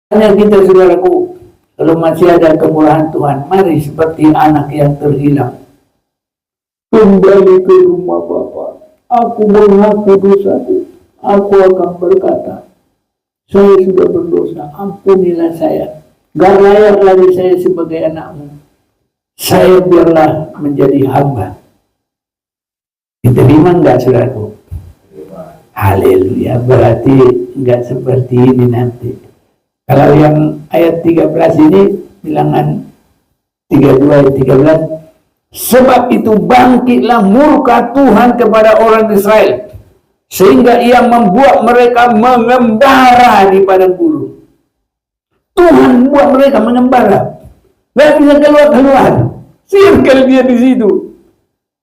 Hanya kita saudaraku, kalau masih ada kemurahan Tuhan, mari seperti anak yang terhilang, kembali ke rumah Bapa. Aku mengaku dosaku. Aku akan berkata, saya sudah berdosa, ampunilah saya. Gak layak lagi saya sebagai anakmu. Saya biarlah menjadi hamba. Diterima enggak saudaraku? Haleluya. Berarti enggak seperti ini nanti. Kalau yang ayat 13 ini, bilangan 32 ayat 13, sebab itu bangkitlah murka Tuhan kepada orang Israel, sehingga ia membuat mereka mengembara di padang gurun. Tuhan membuat mereka mengembara. Gak bisa keluar. Circle dia di situ.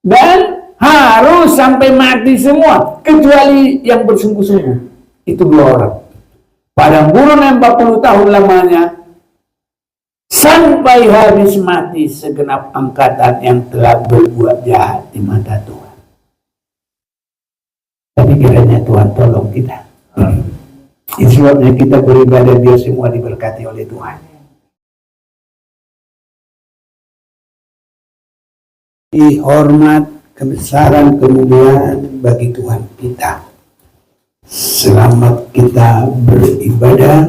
Dan harus sampai mati semua, kecuali yang bersungguh-sungguh. Itu 2 orang. Padang gurun 40 tahun lamanya, sampai habis mati segenap angkatan yang telah berbuat jahat di mata Tuhan. Tapi kiranya Tuhan tolong kita. Itu sebabnya kita beribadah, biar semua diberkati oleh Tuhan. Hormat, kebesaran, kemuliaan bagi Tuhan kita. Selamat kita beribadah.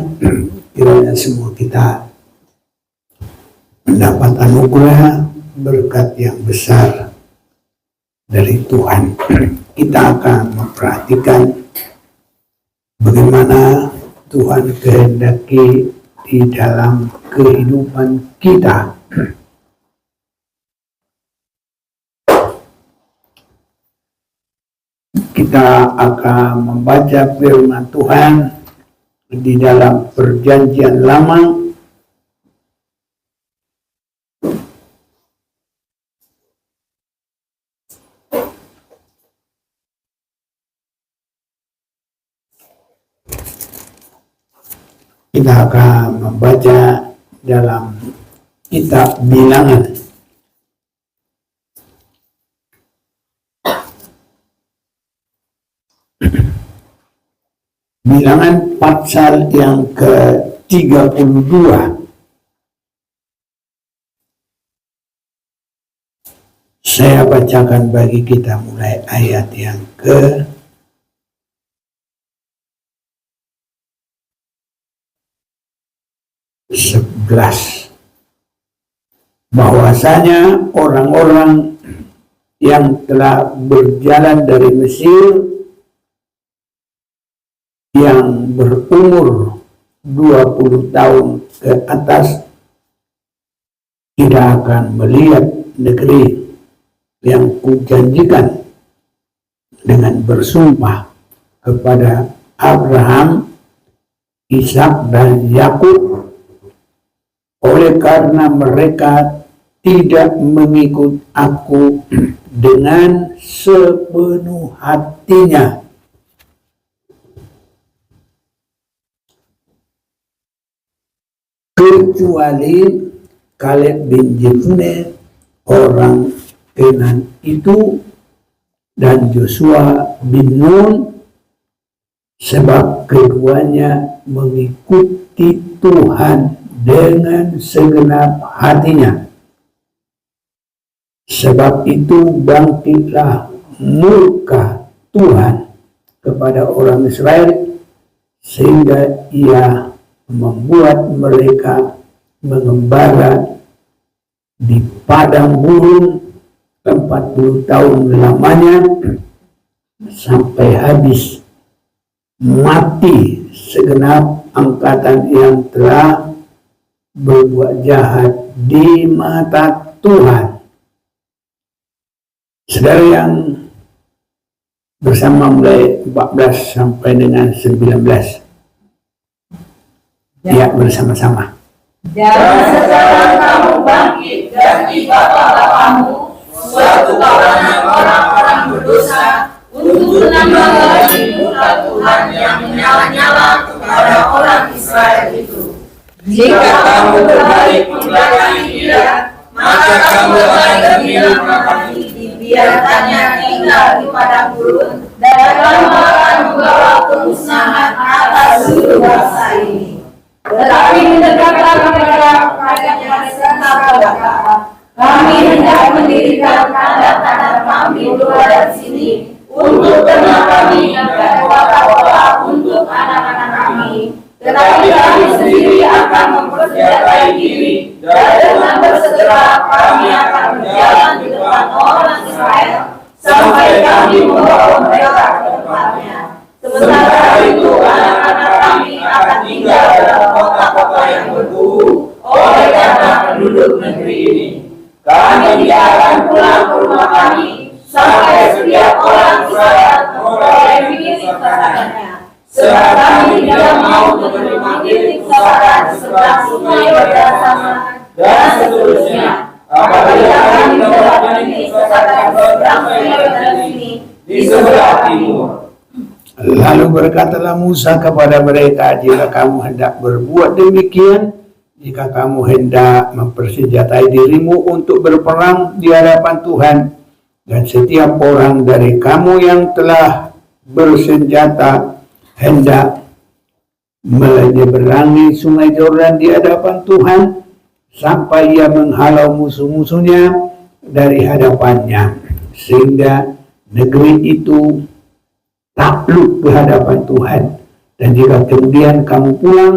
Kiranya semua kita mendapat anugerah berkat yang besar dari Tuhan. Kita akan memperhatikan bagaimana Tuhan kehendaki di dalam kehidupan kita. Kita akan membaca firman Tuhan di dalam Perjanjian Lama, kita akan membaca dalam kitab Bilangan. Bilangan pasal yang ke-32. Saya bacakan bagi kita mulai ayat yang ke-11. Bahwasanya orang-orang yang telah berjalan dari Mesir yang berumur 20 tahun ke atas tidak akan melihat negeri yang kujanjikan dengan bersumpah kepada Abraham, Ishak dan Yakub, oleh karena mereka tidak mengikut aku dengan sepenuh hatinya. Kecuali Kaleb bin Jefune orang Kenan itu dan Joshua bin Nun, sebab keduanya mengikuti Tuhan dengan segenap hatinya. Sebab itu bangkitlah murka Tuhan kepada orang Israel, sehingga ia membuat mereka mengembara di padang gurun 40 tahun lamanya, sampai habis mati segenap angkatan yang telah berbuat jahat di mata Tuhan. Saudara yang bersama mulai 14 sampai dengan 19. Ya, bersama-sama. Jangan sekarang kamu bangkit dari bapak-bapakmu, suatu kawanan orang-orang berdosa, untuk menambah lagi murka Tuhan yang menyala-nyala kepada orang Israel itu. Jika kamu berbalik membelakangi dia, maka kamu akan terbilang dibiarkannya tinggal di padang gurun, dan kamu akan membawa kemusnahan atas seluruh bangsa ini. tetapi mendekatlah kepada kerajaan serta kedatangan. Kami hendak mendirikan tanda-tanda kami keluar dari sini untuk teman kami dan kota-kota untuk anak-anak kami. Tetapi kami sendiri akan mempersenjatai diri dan dengan bersegera kami akan berjalan di depan orang Israel sampai kami membawa mereka ke tempatnya. Sementara itu anak-anak kami akan tinggal dalam kota-kota yang berkubu oleh karena penduduk negeri ini. Kami tidak akan pulang ke rumah kami sampai setiap orang Israel memperoleh milik pasangannya. Sebab kami tidak mau menerima milik pasangan di sebelah sungai bersama dan seterusnya. Apabila kami mendapat milik pasangan seberang sungai dari sini di sebelah timur. Lalu berkatalah Musa kepada mereka, jika kamu hendak berbuat demikian, jika kamu hendak mempersenjatai dirimu untuk berperang di hadapan Tuhan, dan setiap orang dari kamu yang telah bersenjata hendak menyeberangi sungai Yordan di hadapan Tuhan, sampai ia menghalau musuh-musuhnya dari hadapannya, sehingga negeri itu takluk ke hadapan Tuhan. Dan jika kemudian kamu pulang,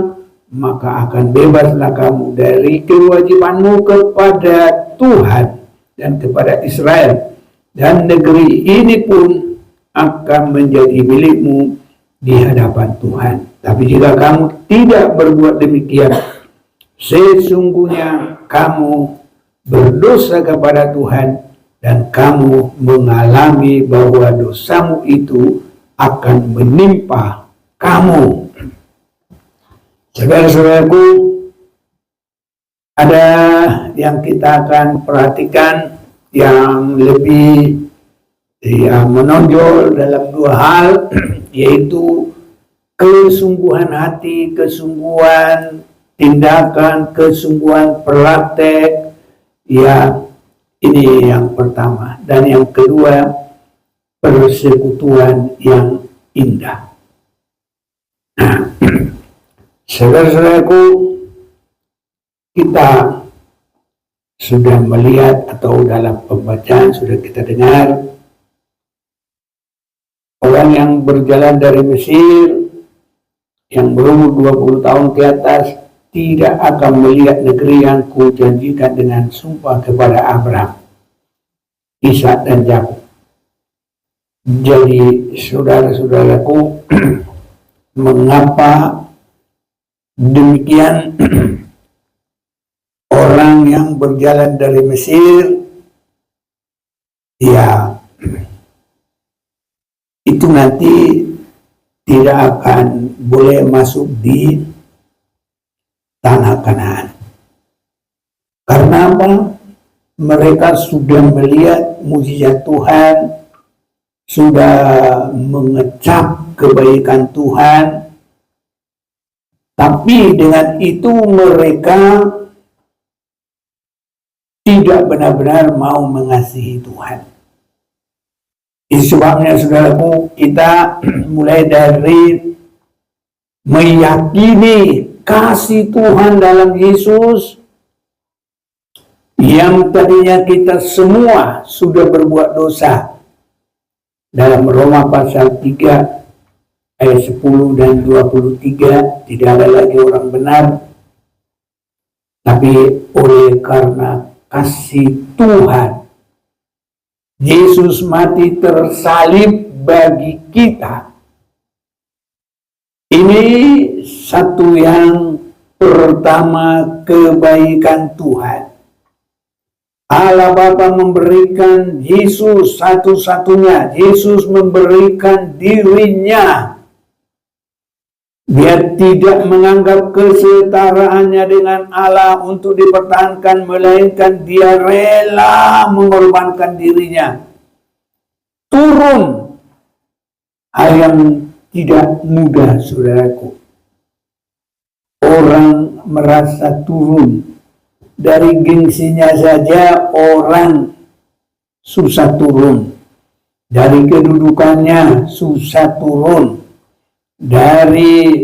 maka akan bebaslah kamu dari kewajibanmu kepada Tuhan dan kepada Israel, dan negeri ini pun akan menjadi milikmu di hadapan Tuhan. Tapi jika kamu tidak berbuat demikian, sesungguhnya kamu berdosa kepada Tuhan, dan kamu mengalami bahwa dosamu itu akan menimpa kamu. Saudara-saudaraku, ada yang kita akan perhatikan yang lebih menonjol dalam dua hal, yaitu kesungguhan hati, kesungguhan tindakan, kesungguhan praktek. Ya, ini yang pertama. Dan yang kedua, persekutuan yang indah. Nah, saudara-saudaraku, kita sudah melihat atau dalam pembacaan sudah kita dengar, orang yang berjalan dari Mesir yang berumur 20 tahun ke atas tidak akan melihat negeri yang kujanjikan dengan sumpah kepada Abraham, Ishak dan Yakub. Jadi saudara-saudaraku, mengapa demikian? Orang yang berjalan dari Mesir, ya itu nanti tidak akan boleh masuk di tanah Kanaan. Karena apa? Mereka sudah melihat mukjizat Tuhan, sudah mengecap kebaikan Tuhan, tapi dengan itu mereka tidak benar-benar mau mengasihi Tuhan. Sebabnya saudaraku, kita mulai dari meyakini kasih Tuhan dalam Yesus, yang tadinya kita semua sudah berbuat dosa. Dalam Roma pasal 3 ayat 10 dan 23, tidak ada lagi orang benar, tapi oleh karena kasih Tuhan, Yesus mati tersalib bagi kita. Ini satu yang pertama, kebaikan Tuhan. Allah Bapa memberikan Yesus satu-satunya. Yesus memberikan dirinya. Dia tidak menganggap kesetaraannya dengan Allah untuk dipertahankan, melainkan dia rela mengorbankan dirinya. Turun. Hal yang tidak mudah, saudaraku. Orang merasa turun. Dari gengsinya saja orang susah turun. Dari kedudukannya susah turun. Dari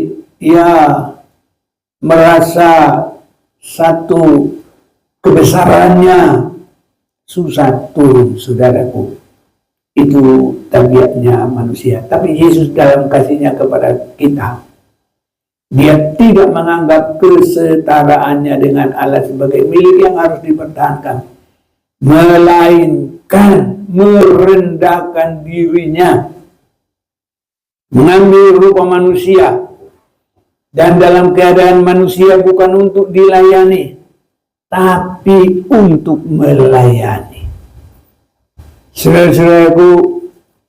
merasa satu kebesarannya, susah turun, saudaraku. Itu tabiatnya manusia. Tapi Yesus dalam kasihnya kepada kita, dia tidak menganggap kesetaraannya dengan Allah sebagai milik yang harus dipertahankan, melainkan merendahkan dirinya, mengambil rupa manusia, dan dalam keadaan manusia bukan untuk dilayani, tapi untuk melayani. Saudara-saudaraku,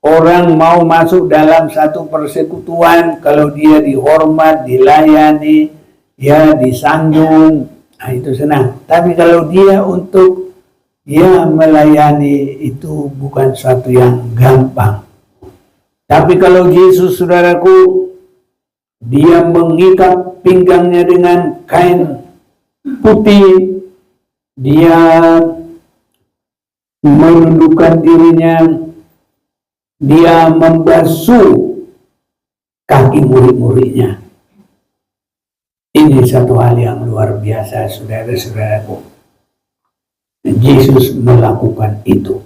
orang mau masuk dalam satu persekutuan, kalau dia dihormat, dilayani, ya disanjung, nah itu senang. Tapi kalau dia untuk melayani, itu bukan suatu yang gampang. Tapi kalau Yesus, saudaraku, dia mengikat pinggangnya dengan kain putih, dia menundukkan dirinya, dia membasuh kaki murid-muridnya. Ini satu hal yang luar biasa, saudara-saudaraku. Yesus melakukan itu.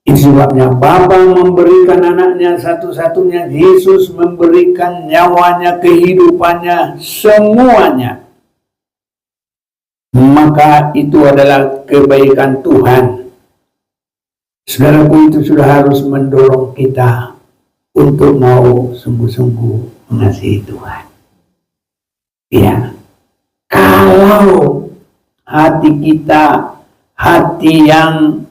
Itu sebabnya Bapa memberikan anaknya satu-satunya, Yesus memberikan nyawanya, kehidupannya, semuanya. Maka itu adalah kebaikan Tuhan. Saudaraku, itu sudah harus mendorong kita untuk mau sungguh-sungguh mengasihi Tuhan. Ya, kalau hati kita, hati yang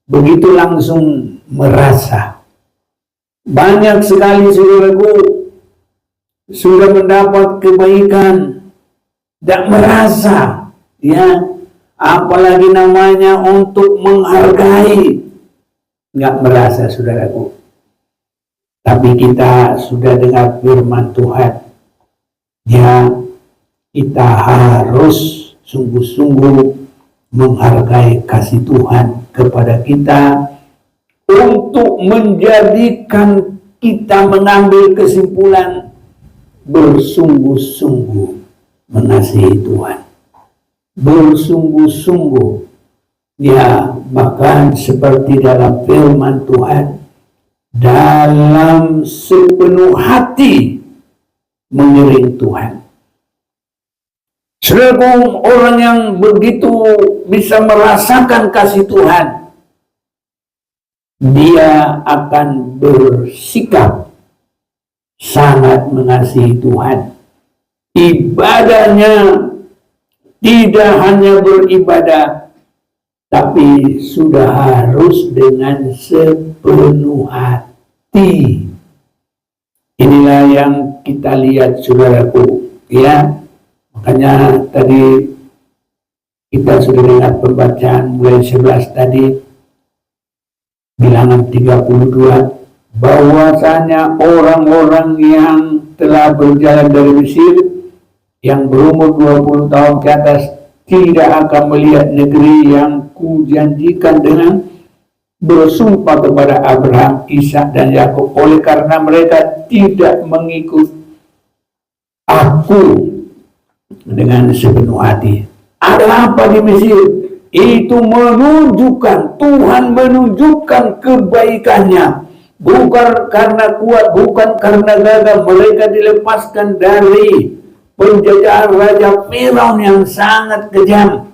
begitu langsung merasa, banyak sekali saudaraku sudah mendapat kebaikan, tidak merasa, ya, apalagi namanya untuk menghargai, nggak merasa, saudaraku. Tapi kita sudah dengar firman Tuhan, ya, kita harus sungguh-sungguh menghargai kasih Tuhan kepada kita untuk menjadikan kita mengambil kesimpulan bersungguh-sungguh mengasihi Tuhan, bersungguh-sungguh, ya, bahkan seperti dalam firman Tuhan, dalam sepenuh hati mengiring Tuhan. Saudaraku, orang yang begitu bisa merasakan kasih Tuhan, dia akan bersikap sangat mengasihi Tuhan. Ibadahnya tidak hanya beribadah, tapi sudah harus dengan sepenuh hati. Inilah yang kita lihat, saudaraku, ya. Makanya tadi kita sudah dengar pembacaan mulai 11 tadi, bilangan 32, bahwasanya orang-orang yang telah berjalan dari Mesir, yang berumur 20 tahun ke atas, tidak akan melihat negeri yang kujanjikan dengan bersumpah kepada Abraham, Ishak, dan Yakub, oleh karena mereka tidak mengikut aku dengan sepenuh hati. Ada apa di Mesir? Itu menunjukkan, Tuhan menunjukkan kebaikannya. Bukan karena kuat, bukan karena gagah. Mereka dilepaskan dari penjajahan Raja Firaun yang sangat kejam.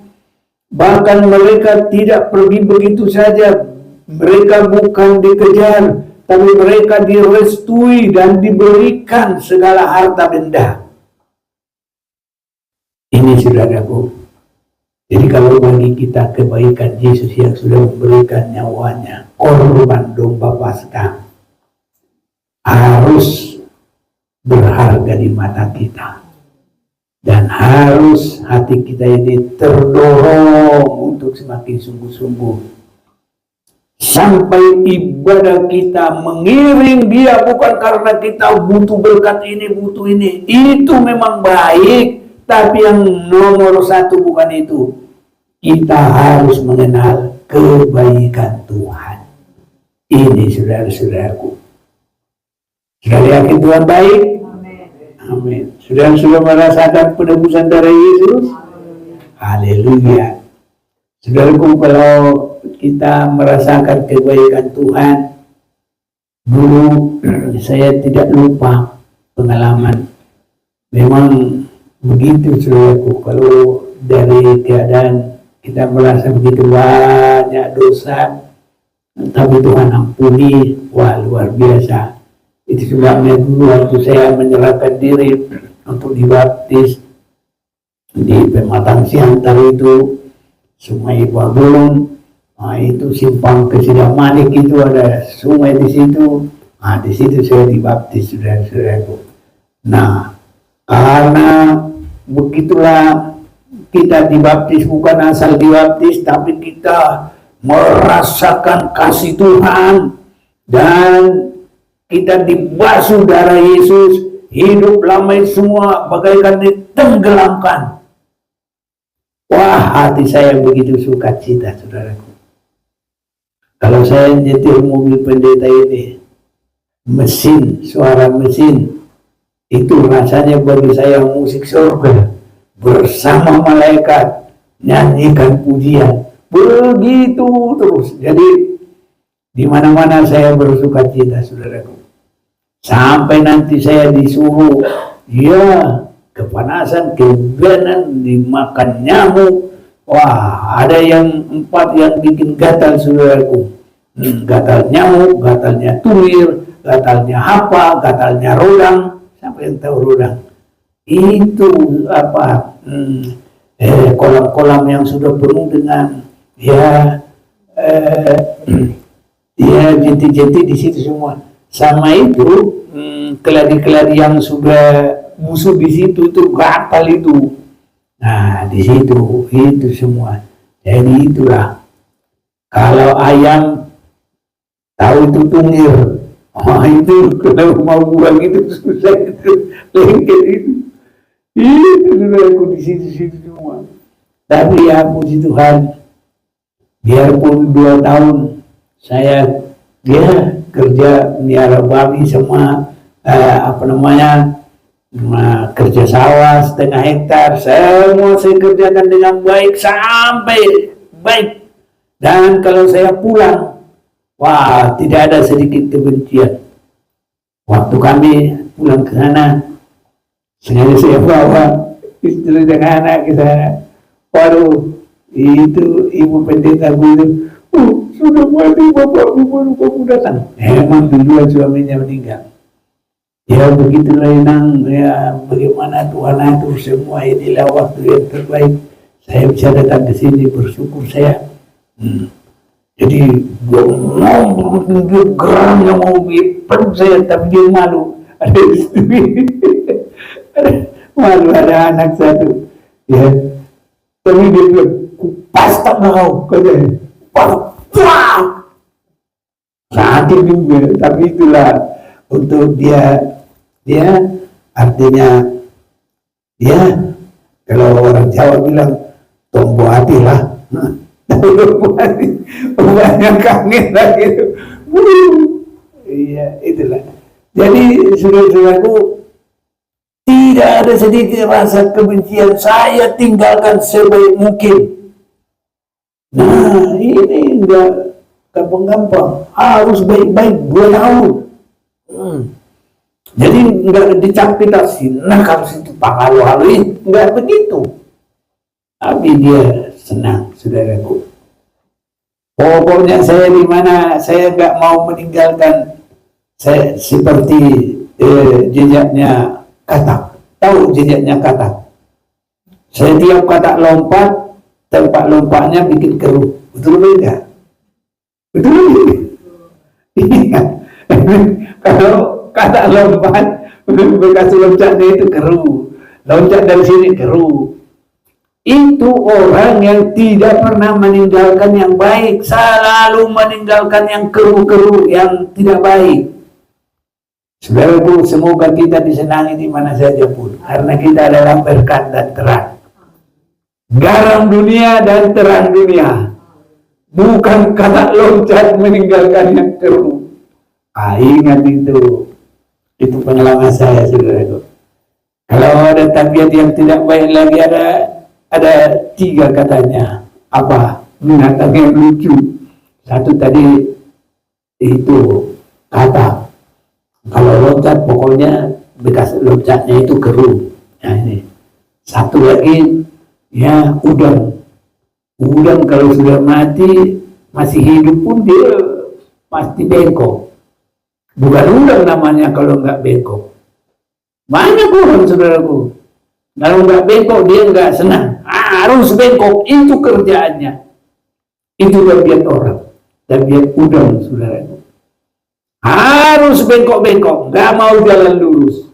Bahkan mereka tidak pergi begitu saja. Mereka bukan dikejar, tapi mereka direstui dan diberikan segala harta benda. Ini, saudaraku. Jadi kalau bagi kita kebaikan Yesus yang sudah memberikan nyawanya, korban domba Paskah, harus berharga di mata kita. Dan harus hati kita ini terdorong untuk semakin sungguh-sungguh. Sampai ibadah kita mengiring dia, bukan karena kita butuh berkat ini, butuh ini. Itu memang baik. Tapi yang nomor satu bukan itu. Kita harus mengenal kebaikan Tuhan. Ini, saudara-saudaraku. Sekali yakin Tuhan baik? Amin. Sudah merasakan penebusan darah Yesus? Haleluya. Saudaraku, kalau kita merasakan kebaikan Tuhan, dulu saya tidak lupa pengalaman. Memang begitu saudaraku, kalau dari keadaan kita merasa begitu banyak dosa, tapi Tuhan ampuni, wah luar biasa. Itu sebabnya dulu waktu saya menyerahkan diri untuk dibaptis di Pematang Siantar itu, Sungai Bagulung, itu simpang ke Sidamanik itu ada sungai di situ. Di situ saya dibaptis, saudara-saudaraku. Nah, karena begitulah kita dibaptis, bukan asal dibaptis, tapi kita merasakan kasih Tuhan dan kita dibasuh darah Yesus, hidup lama semua bagaikan ditenggelamkan. Wah, hati saya begitu sukacita, saudaraku. Kalau saya nyetir mobil pendeta ini, suara mesin, itu rasanya bagi saya musik surga. Bersama malaikat, nyanyikan pujian. Begitu terus. Jadi, di mana-mana saya bersukacita, saudaraku. Sampai nanti saya disuruh, ya, kepanasan, kehujanan, dimakan nyamuk. Wah, ada yang 4 yang bikin gatal, saudaraku. Gatal nyamuk, gatalnya tulir, gatalnya hapa, gatalnya rodang. Siapa yang tahu rodang? Itu apa? Kolam-kolam yang sudah penuh dengan jeti-jeti di situ semua. Sama itu keladi-keladi yang sudah busuk di situ itu gatal itu. Nah, di situ itu semua. Jadi itulah, kalau ayam tahu itu tungir, itu kalau mau buang itu susah, itu lengket itu sudah aku di situ semua. Tapi ya puji Tuhan, biarpun 2 tahun saya kerja miara babi sama kerja sawah 1/2 hektar, semua saya kerjakan dengan baik sampai baik. Dan kalau saya pulang, wah, tidak ada sedikit kebencian. Waktu kami pulang ke sana, sengaja saya bawa istri dan anak ke sana. Waduh, itu ibu pendeta bilang, sudah mati bapakku baru kamu datang. Emang duluan suaminya meninggal. Ya begitulah Inang, ya bagaimana Tuhan atur semua. Inilah waktu yang terbaik saya bisa datang ke sini, bersyukur saya. Jadi geramnya mau peluk saya, tapi dia malu. Ada istri, malu, ada anak satu. Ya, tapi dia bilang, pasti kau, katanya, wah, sakit juga. Tapi itulah untuk dia artinya kalau orang Jawa bilang tombo hati lah. Banyak kangen lah gitu. Iya, itulah. Jadi saudara-saudaraku, tidak ada sedikit rasa kebencian. Saya tinggalkan sebaik mungkin. Nah, ini enggak gampang-gampang. Harus baik-baik 2 tahun. Jadi enggak dicampitasi. Nah, kalau situ panghalu-haluin, enggak begitu. Tapi dia senang, saudaraku. Pokoknya saya di mana saya enggak mau meninggalkan saya seperti jejaknya katak. Tahu jejaknya katak? Saya tiap katak lompat, tempat lompatnya bikin keruh. Betul enggak? Betul. Iya. Kalau katak lompat, bekas loncatnya itu keruh. Loncat dari sini keruh. Itu orang yang tidak pernah meninggalkan yang baik, selalu meninggalkan yang keruh-keruh, yang tidak baik. Saudaraku, semoga kita disenangi di mana saja pun, karena kita adalah berkat dan terang. Garam dunia dan terang dunia. Bukan kata loncat meninggalkan yang keruh. Ingat itu pengalaman saya, saudaraku. Kalau ada tabiat yang tidak baik lagi, ada 3 katanya. Apa? Binatang yang lucu. Satu tadi itu kata. Kalau loncat pokoknya bekas loncatnya itu keruh. Nah ini. Satu lagi ya udang. Udang kalau sudah mati masih hidup pun dia pasti bengkok. Bukan udang namanya kalau nggak bengkok. Banyak orang saudaraku. Kalau nggak bengkok dia nggak senang. Harus bengkok, itu kerjaannya. Itu tabiat orang. Tabiat udang saudaraku. Harus bengkok-bengkok, nggak mau jalan lurus.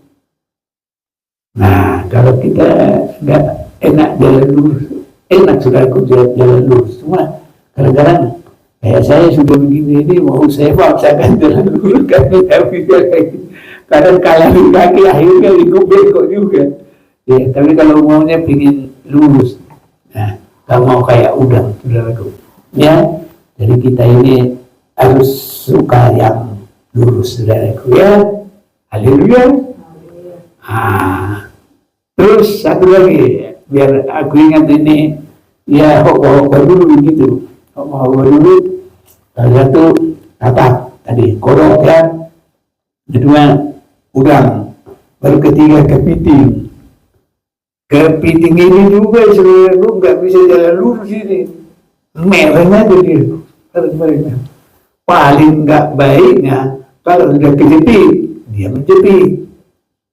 Nah, kalau kita nggak enak jalan lurus, enak saudaraku jalan lurus. Cuma kadang-kadang kayak saya sudah begini ini, mau saya paksakan jalan lurus kan tidak bisa lagi. Kadang kalah di kaki, akhirnya bengkok juga. Ya, tapi kalau maunya pingin lurus, nah, kalau mau kayak udang saudaraku. Ya, jadi kita ini harus suka yang lurus saudaraku ya. Haleluya. Terus satu lagi biar aku ingat ini ya, hok dulu begitu. Hok dulu. Satu tatak tadi kodok ya. Kedua udang. Baru ketiga kepiting. Kepiting ini juga saudaraku nggak bisa jalan lurus ini. Merahnya jadi merahnya. Paling nggak baiknya kalau sudah kejepit, dia menjepit.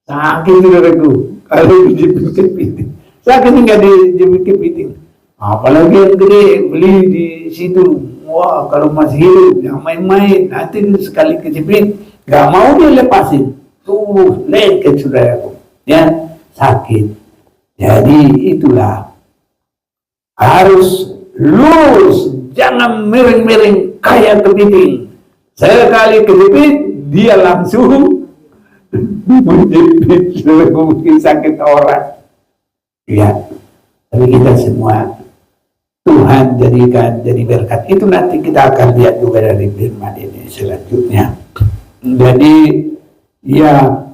Sakit saudaraku, kalau dijepit kepiting. Sakit nggak dijepit kepiting. Apalagi yang gede, beli di situ. Wah, kalau masih hidup, jangan main-main. Nanti sekali kejepit, nggak mau dia lepasin. Tuh, lengket saudaraku. Ya, sakit. Jadi itulah. Harus lurus, jangan miring-miring kayak kepiting. Sekali kejepit, dia langsung menjepit, mungkin sakit orang. Ya, tapi kita semua Tuhan jadikan jadi berkat. Itu nanti kita akan lihat juga dari firman ini selanjutnya. Jadi, ya,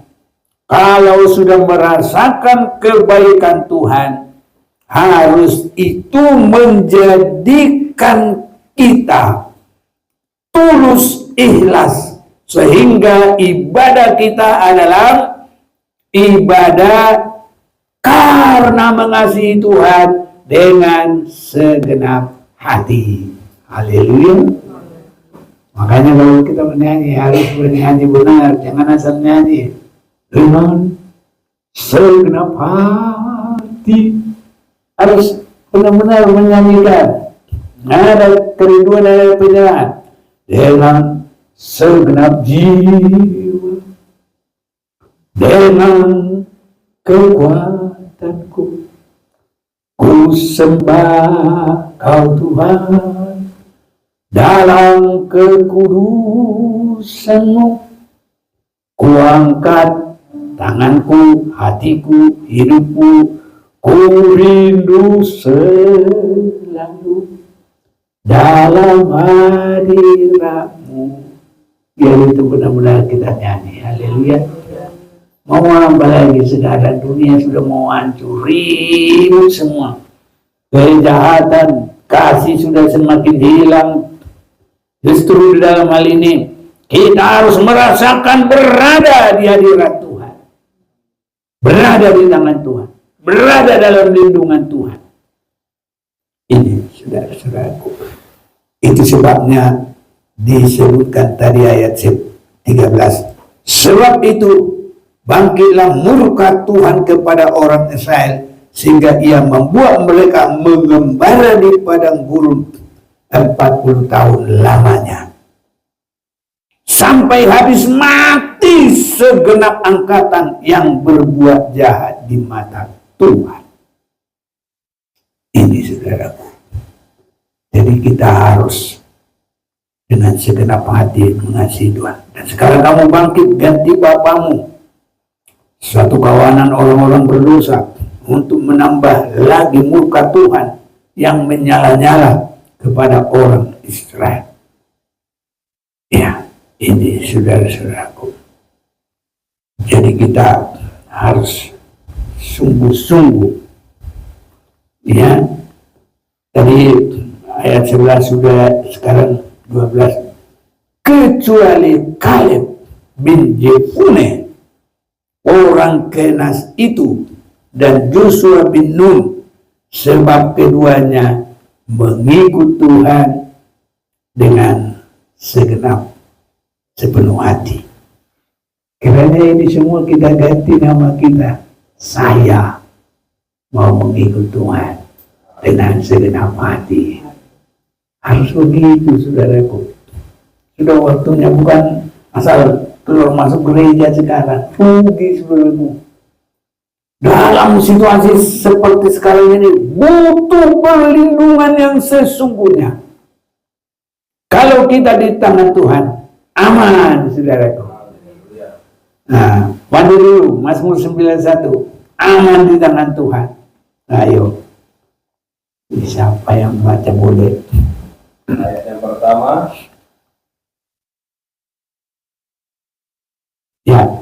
kalau sudah merasakan kebaikan Tuhan, harus itu menjadikan kita tulus ikhlas, sehingga ibadah kita adalah ibadah karena mengasihi Tuhan dengan segenap hati. Haleluya. Makanya kalau kita menyanyi harus bernyanyi benar, jangan asal nyanyi dengan segenap hati. Harus benar-benar menyanyikan. Ada kerinduan, ada penyerahan dengan segenap jiwa, dengan kekuatanku, ku sembah Kau Tuhan, dalam kekudusan-Mu, ku angkat tanganku, hatiku, hidupku, ku rindu selalu dalam hadirat-Mu. Biar itu benar-benar kita nyanyi. Haleluya. Mau apa lagi, saudara? Dunia sudah mau hancur, ribut semua. Kejahatan, kasih sudah semakin hilang. Justru di dalam hal ini kita harus merasakan berada di hadirat Tuhan, berada di tangan Tuhan, berada dalam lindungan Tuhan. Ini saudara-saudaraku, itu sebabnya disebutkan tadi ayat 13. Sebab itu bangkitlah murka Tuhan kepada orang Israel, sehingga ia membuat mereka mengembara di padang gurun 40 tahun lamanya, sampai habis mati segenap angkatan yang berbuat jahat di mata Tuhan. Ini saudaraku. Jadi kita harus dengan segenap hati mengasihi Tuhan. Dan sekarang kamu bangkit, ganti bapamu, suatu kawanan orang-orang berdosa, untuk menambah lagi murka Tuhan yang menyala-nyala kepada orang Israel. Ya, ini saudara-saudaraku. Jadi kita harus sungguh-sungguh. Ya, tadi ayat 11 sudah, sekarang 12. Kecuali Kaleb bin Jefune, orang Kenas itu, dan Joshua bin Nun, sebab keduanya mengikut Tuhan dengan sepenuh hati. Kiranya ini semua kita ganti nama kita. Saya mau mengikut Tuhan dengan segenap hati. Harus begitu, saudaraku. Sudah waktunya, bukan asal keluar masuk gereja sekarang. Rugi, saudaraku. Dalam situasi seperti sekarang ini butuh perlindungan yang sesungguhnya. Kalau kita di tangan Tuhan, aman, saudaraku. Nah, pandu dulu Mazmur 91, aman di tangan Tuhan. Ayo, siapa yang baca boleh? Ayat yang pertama. Ya.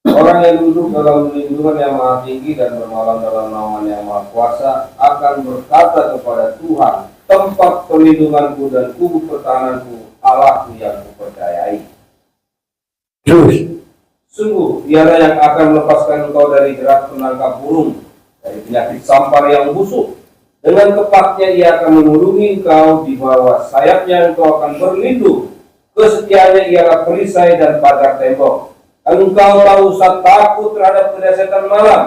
Orang yang duduk dalam lindungan yang maha tinggi dan bermalam dalam naungan yang maha kuasa akan berkata kepada Tuhan, tempat perlindunganku dan kubu pertahananku, Allahku yang kupercayai. Terus, sungguh dialah yang akan melepaskan engkau dari jerat penangkap burung, dari penyakit sampar yang busuk. Dengan kepaknya ia akan menurungi engkau, di bawah sayapnya engkau akan berlindung. Kesetiaannya ialah perisai dan pagar tembok. Engkau tak usah takut terhadap kedahsyatan malam,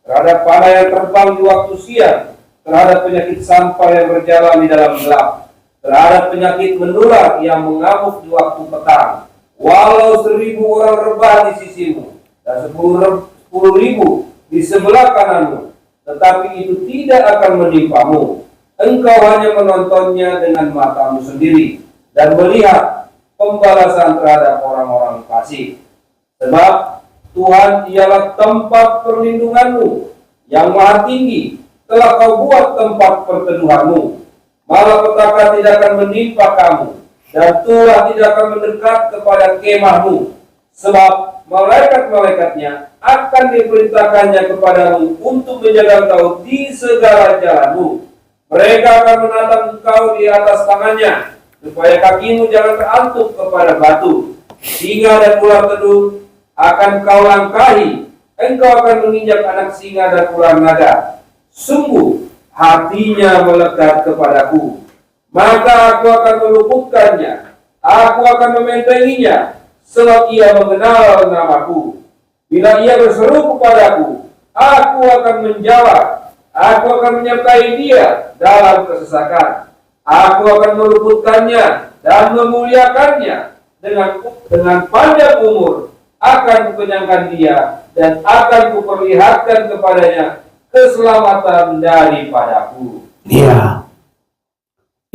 terhadap panah yang terbang di waktu siang, terhadap penyakit sampar yang berjalan di dalam gelap, terhadap penyakit menular yang mengamuk di waktu petang. Walau 1000 orang rebah di sisimu dan 10.000 di sebelah kananmu, tetapi itu tidak akan menimpamu. Engkau hanya menontonnya dengan matamu sendiri dan melihat pembalasan terhadap orang-orang fasik. Sebab Tuhan ialah tempat perlindunganmu, yang maha tinggi telah kau buat tempat perteduhanmu. Malapetaka tidak akan menimpa kamu, dan tulah tidak akan mendekat kepada kemahmu. Sebab malaikat-malaikatnya akan diperintahkannya kepadamu untuk menjaga engkau di segala jalanmu. Mereka akan menatang engkau di atas tangannya, supaya kakimu jangan terantuk kepada batu. Singa dan ular tedung akan kau langkahi, engkau akan menginjak anak singa dan ular naga. Sungguh hatinya melekat kepadaku, maka aku akan meluputkannya, aku akan mementenginya, sebab ia mengenal namaku. Bila ia berseru kepadaku, aku akan menjawab, aku akan menyertai dia dalam kesesakan. Aku akan meluputkannya dan memuliakannya, dengan panjang umur akan kukenyangkan dia, dan akan kuperlihatkan kepadanya keselamatan daripadaku. ya,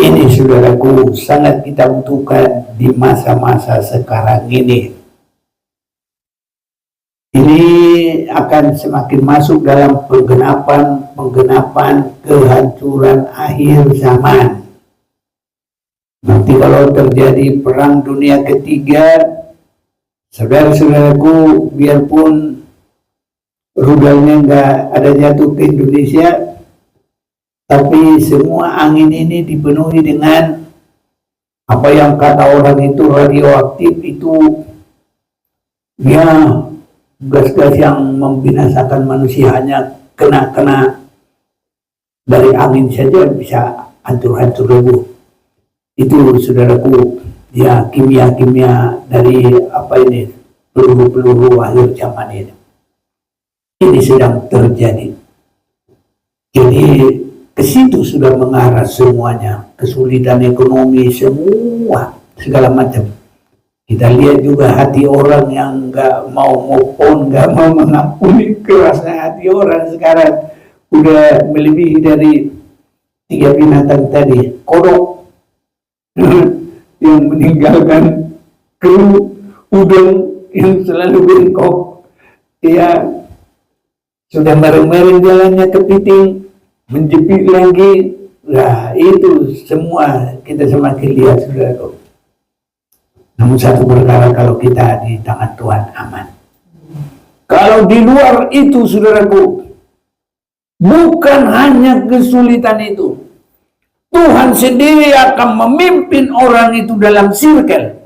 ini saudaraku sangat kita butuhkan di masa-masa sekarang ini. Ini akan semakin masuk dalam penggenapan kehancuran akhir zaman. Nanti kalau terjadi perang dunia ketiga, saudara-saudaraku, biarpun rudalnya nggak ada jatuh ke Indonesia, tapi semua angin ini dipenuhi dengan apa yang kata orang itu radioaktif, itu ya gas-gas yang membinasakan manusia. Hanya kena dari angin saja bisa hancur-hancur lebur. Itu saudaraku, ya kimia-kimia dari apa ini, peluru-peluru akhir zaman ini. Ini sedang terjadi. Jadi ke situ sudah mengarah semuanya, kesulitan ekonomi, semua segala macam. Kita lihat juga hati orang yang nggak mau move on, nggak mau mengampuni. Kerasnya hati orang sekarang udah melebihi dari 3 binatang tadi. Kodok yang meninggalkan kru, udang yang selalu bengkok, ya sudah bareng-bareng jalannya kepiting, menjepit lagi. Nah itu semua kita semakin lihat, saudara. Namun satu perkara, kalau kita di tangan Tuhan aman. Kalau di luar itu, saudaraku, bukan hanya kesulitan itu, Tuhan sendiri akan memimpin orang itu dalam circle.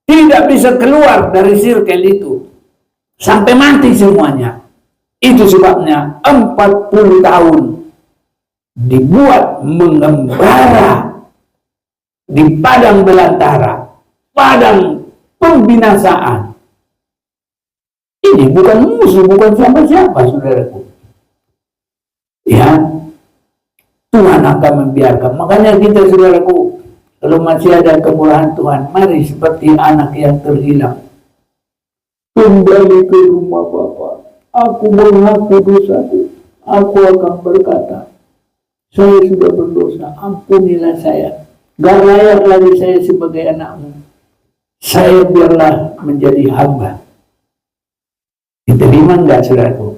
Tidak bisa keluar dari circle itu sampai mati semuanya. Itu sebabnya 40 tahun dibuat mengembara di padang belantara, padang pembinasaan. Ini bukan musuh, bukan siapa-siapa, saudaraku. Ya, Tuhan akan membiarkan. Makanya kita, saudaraku, kalau masih ada kemurahan Tuhan, mari seperti anak yang terhilang, kembali ke rumah Bapa. Aku mengaku dosaku. Aku akan berkata, saya sudah berdosa, ampunilah saya. Gak layak lagi saya sebagai anakmu. Saya biarlah menjadi hamba. Diterima enggak, saudaraku?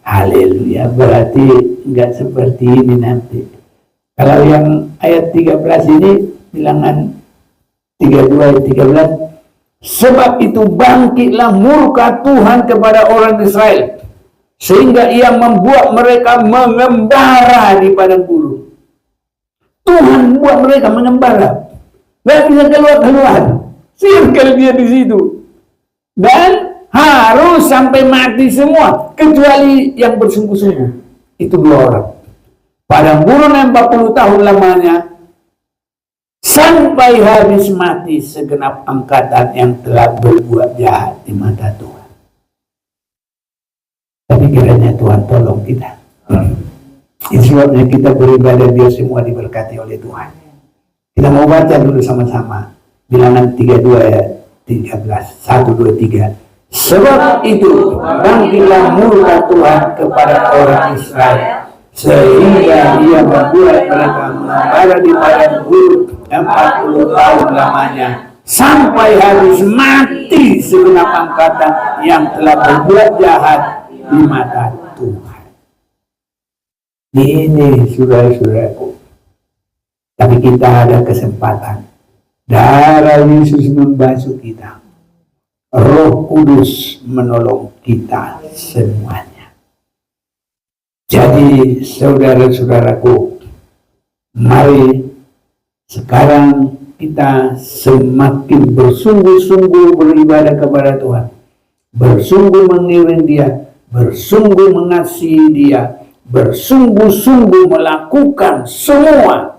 Haleluya. Berarti enggak seperti ini nanti. Kalau yang ayat 13 ini, bilangan 32 ayat 13, sebab itu bangkitlah murka Tuhan kepada orang Israel, sehingga ia membuat mereka mengembara di padang gurun. Tuhan buat mereka mengembara, nggak bisa keluar-keluar, circle dia di situ, dan harus sampai mati semua, kecuali yang bersungguh-sungguh. Itu 2 orang. Padang gurun 40 tahun lamanya, sampai habis mati segenap angkatan yang telah berbuat jahat di mata Tuhan. Tapi kiranya Tuhan tolong kita. Itu sebabnya kita beribadah, biar semua diberkati oleh Tuhan. Kita mau baca dulu sama-sama bilangan 32 ayat 13. 1, 2, 3. Sebab itu bangkitlah murka Tuhan kepada orang Israel, sehingga ia membuat mereka mengembara di padang gurun 40 tahun lamanya, sampai habis mati segenap angkatan yang telah berbuat jahat di mata Tuhan. Ini saudara-saudaraku. Tapi kita ada kesempatan. Darah Yesus membasuh kita. Roh Kudus menolong kita semuanya. Jadi saudara-saudaraku, mari sekarang kita semakin bersungguh-sungguh beribadah kepada Tuhan, bersungguh mengiring Dia, bersungguh mengasihi Dia, bersungguh-sungguh melakukan semua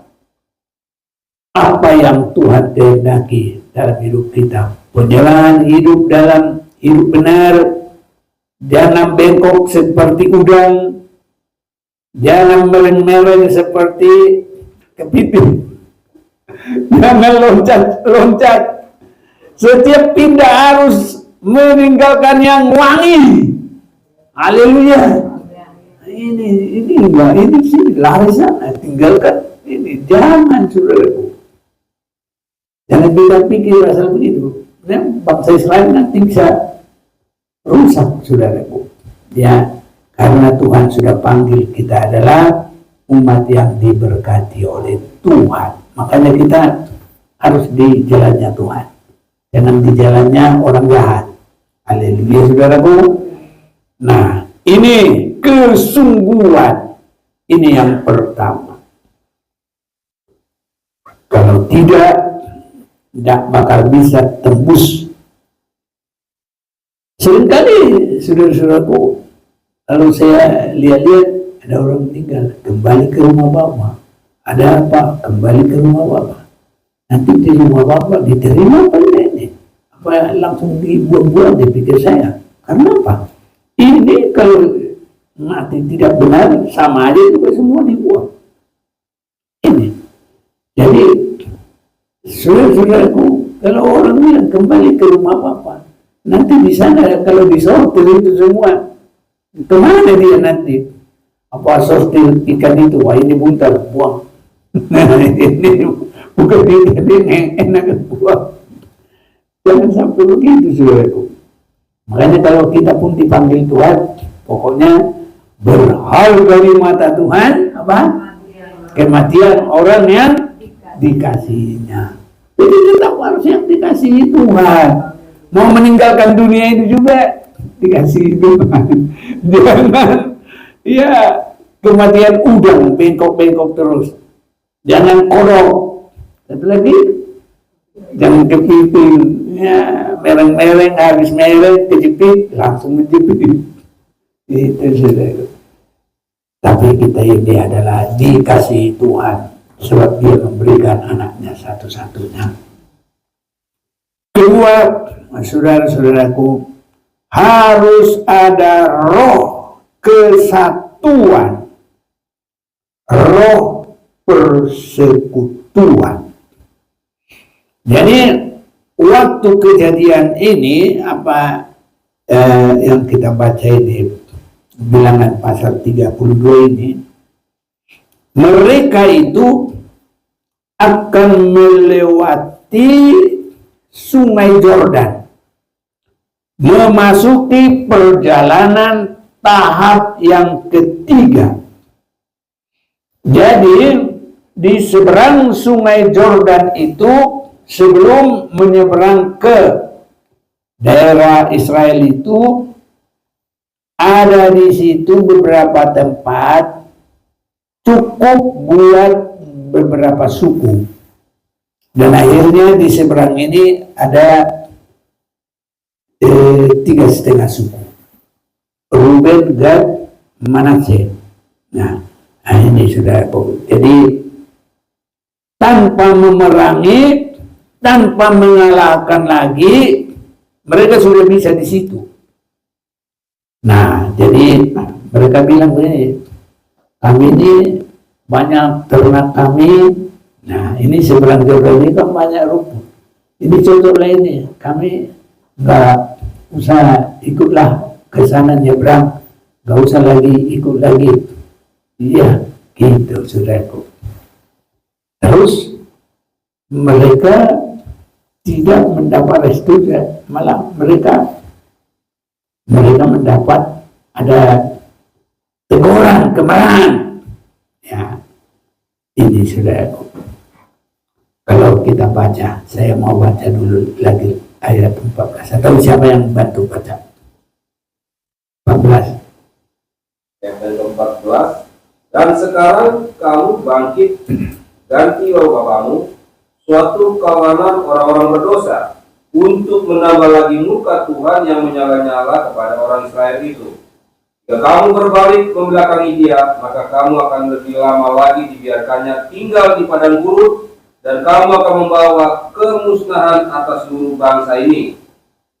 apa yang Tuhan kehendaki dalam hidup kita. Penjalan hidup dalam hidup benar, jangan bengkok seperti udang, jangan meleng-meleng seperti kepiting. Jangan loncat-loncat. Setiap pindah harus meninggalkan yang wangi. Haleluya. Ini sih lari sana, tinggalkan ini. Jangan, saudaraku. Jangan kita pikir asal begitu. Bangsa Israel nanti bisa rusak, saudaraku. Ya, karena Tuhan sudah panggil kita adalah umat yang diberkati oleh Tuhan. Makanya kita harus di jalannya Tuhan. Jangan di jalannya orang jahat. Haleluya, saudaraku. Nah, ini kesungguhan. Ini yang pertama. Kalau tidak bakal bisa tembus. Seringkali, saudara-saudaraku, kalau saya lihat-lihat, ada orang meninggal, kembali ke rumah Bapak. Ada apa? Kembali ke rumah Bapak. Nanti di rumah Bapak diterima apa ini? Apa langsung dibuang-buang, dipikir saya. Karena apa? Ini kalau mati tidak benar, sama aja juga semua dibuang. Ini. Jadi, saudara-saudaraku, kalau orang bilang kembali ke rumah Bapak, nanti di sana kalau disortir itu semua, kemana dia nanti? Apa sortir ikan itu? Wah, ini buntal, buang. Ini bukan ikan, ini enak buang. Jangan sampai begitu, saudaraku. Makanya kalau kita pun dipanggil Tuhan, pokoknya berharga di mata Tuhan, apa? Kematian orang yang dikasihinya. Jadi tetap harus yang dikasihi Tuhan. Mau meninggalkan dunia itu juga dikasih hidupan. Jangan ya kematian udang bengkok-bengkok terus. Jangan kodok. Satu lagi, jangan kepipin. Ya, mereng-mereng, habis mereng, kejepit, langsung menjepit. Itu sudah. Tapi kita ini adalah dikasih Tuhan, sebab Dia memberikan anaknya satu-satunya. Kedua, saudara-saudaraku, harus ada roh kesatuan, roh persekutuan. Jadi waktu kejadian ini apa yang kita baca ini Bilangan pasal 32 ini, mereka itu akan melewati Sungai Yordan, memasuki perjalanan tahap yang ketiga. Jadi di seberang Sungai Yordan itu, sebelum menyeberang ke daerah Israel itu, ada di situ beberapa tempat cukup buat beberapa suku. Dan akhirnya di seberang ini ada 3,5 suku. Ruben, Gad, Manasye. Nah, ini sudah. Jadi tanpa memerangi, tanpa mengalahkan lagi, mereka sudah bisa di situ. Nah, jadi mereka bilang begini, kami ini banyak ternak kami. Nah, ini seberang Yordan ini kan banyak rumput. Ini contoh lainnya, kami nggak usah ikutlah ke sana nyebrang, nggak usah lagi ikut lagi. Iya, gitu saudaraku. Terus mereka tidak mendapat restu, malah mereka mendapat ada teguran, kemarahan. Ya, ini saudaraku. Kalau kita baca, saya mau baca dulu lagi ayat 14. Atau siapa yang bantu baca? 14. Ayat 14. Dan sekarang kamu bangkit, ganti bapamu, suatu kawanan orang-orang berdosa, untuk menambah lagi muka Tuhan yang menyala-nyala kepada orang Israel itu. Jika kamu berbalik membelakangi dia, maka kamu akan lebih lama lagi dibiarkannya tinggal di padang gurun, dan kamu akan membawa kemusnahan atas seluruh bangsa ini.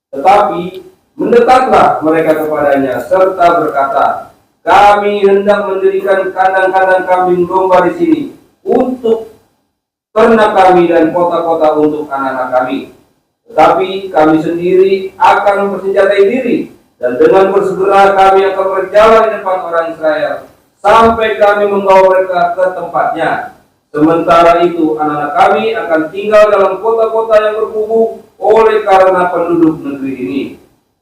Tetapi mendekatlah mereka kepadanya serta berkata, kami hendak mendirikan kandang-kandang kambing domba di sini untuk ternak kami dan kota-kota untuk anak-anak kami. Tetapi kami sendiri akan mempersenjatai diri, dan dengan bersegera kami akan berjalan di depan orang Israel sampai kami membawa mereka ke tempatnya. Sementara itu anak-anak kami akan tinggal dalam kota-kota yang berkubu oleh karena penduduk negeri ini.